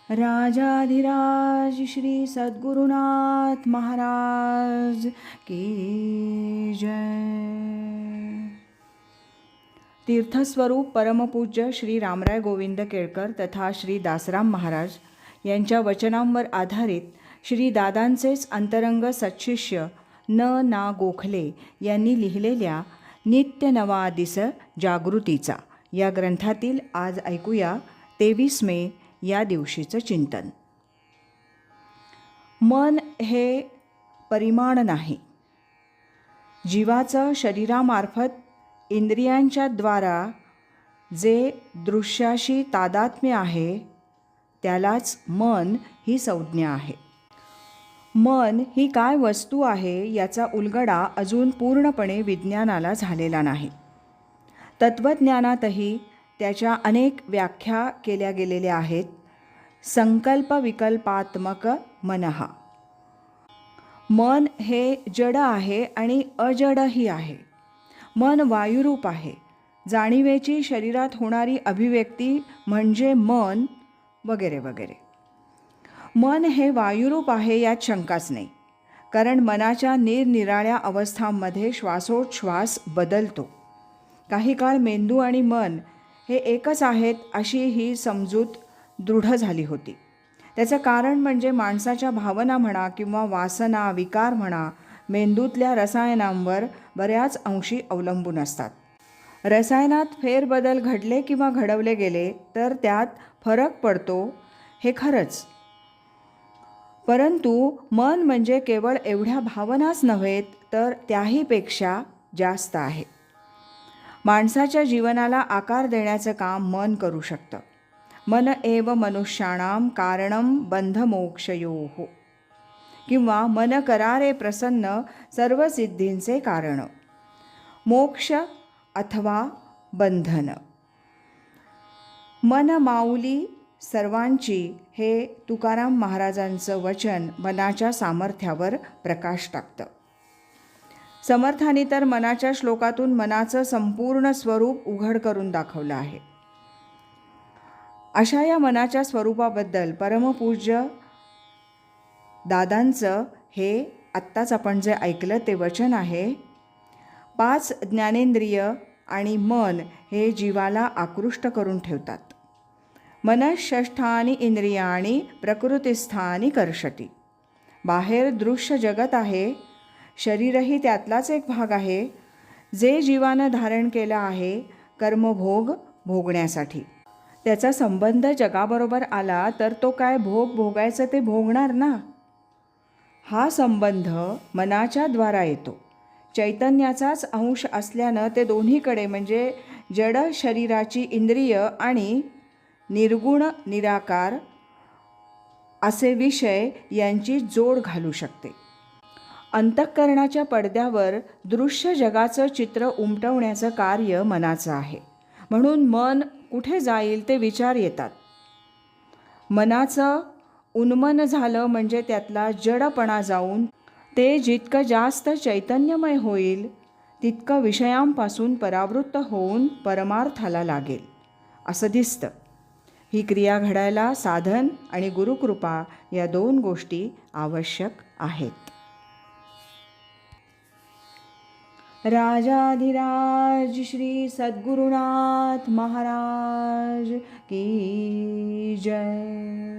राजाधिराज श्री सद्गुरुनाथ महाराज की जय. तीर्थस्वरूप परमपूज्य श्री रामराय गोविंद केळकर तथा श्री दासराम महाराज यांच्या वचनांवर आधारित श्री दादांचेच अंतरंग सत्शिष्य ना गोखले यांनी लिहिलेल्या नित्य नवा दिस जागृतीचा या ग्रंथातील आज ऐकूया 23 मे या दिवशीचं चिंतन. मन हे परिमाण नाही. जीवाचं शरीरामार्फत इंद्रियांच्या द्वारा जे दृश्याशी तादात्म्य आहे त्यालाच मन ही संज्ञा आहे. मन ही काय वस्तू आहे याचा उलगडा अजून पूर्णपणे विज्ञानाला झालेला नाही. तत्त्वज्ञानातही त्याच्या अनेक व्याख्या केल्या गेलेल्या आहेत. संकल्प विकल्पात्मक मनः. मन हे जड आहे आणि अजडही आहे. मन वायुरूप आहे. जाणीवेची शरीरात होणारी अभिव्यक्ती म्हणजे मन वगैरे वगैरे. मन हे वायुरूप आहे यात शंकाच नाही, कारण मनाच्या निरनिराळ्या अवस्थांमध्ये श्वासोच्छ्वास बदलतो. काही काळ मेंदू आणि मन हे एकच आहेत अशी ही समजूत दृढ झाली होती. त्याचं कारण म्हणजे माणसाच्या भावना म्हणा किंवा वासना विकार म्हणा मेंदूतल्या रसायनांवर बऱ्याच अंशी अवलंबून असतात. रसायनात फेरबदल घडले किंवा घडवले गेले तर त्यात फरक पडतो हे खरंच, परंतु मन म्हणजे केवळ एवढ्या भावनाच नव्हेत तर त्याहीपेक्षा जास्त आहे. माणसाच्या जीवनाला आकार देण्याचं काम मन करू शकतं. मन एव मनुष्याणां कारणं बंधमोक्षयोः किंवा मन करारे प्रसन्न सर्व सिद्धींचे कारण. मोक्ष अथवा बंधन. मन माऊली सर्वांची हे तुकाराम महाराजांचं वचन मनाच्या सामर्थ्यावर प्रकाश टाकतं. समर्थांनी तर मनाच्या श्लोकातून मनाचं संपूर्ण स्वरूप उघड करून दाखवलं आहे. अशा या मनाच्या स्वरूपाबद्दल परमपूज्य दादांचं हे आत्ताच आपण जे ऐकलं ते वचन आहे. 5 ज्ञानेंद्रिय आणि मन हे जीवाला आकृष्ट करून ठेवतात. मनःषष्ठानि इंद्रियाणि प्रकृतिस्थानी कर्षति. बाहेर दृश्य जगत आहे, शरीरही त्यातलाच एक भाग आहे, जे जीवानं धारण केलं आहे कर्मभोग भोगण्यासाठी. त्याचा संबंध जगाबरोबर आला तर तो काय भोग भोगायचं ते भोगणार ना. हा संबंध मनाच्या द्वारा येतो. चैतन्याचाच अंश असल्यानं ते दोन्हीकडे म्हणजे जड शरीराची इंद्रिय आणि निर्गुण निराकार असे विषय यांची जोड घालू शकते. अंतःकरणाच्या पडद्यावर दृश्य जगाचं चित्र उमटवण्याचं कार्य मनाचं आहे. म्हणून मन कुठे जाईल ते विचार येतात. मनाचं उन्मन झालं म्हणजे त्यातला जडपणा जाऊन ते जितकं जास्त चैतन्यमय होईल तितकं विषयांपासून परावृत्त होऊन परमार्थाला लागेल असं दिसतं. ही क्रिया घडायला साधन आणि गुरुकृपा या 2 गोष्टी आवश्यक आहेत. राजाधिराज श्री सद्गुरुनाथ महाराज की जय.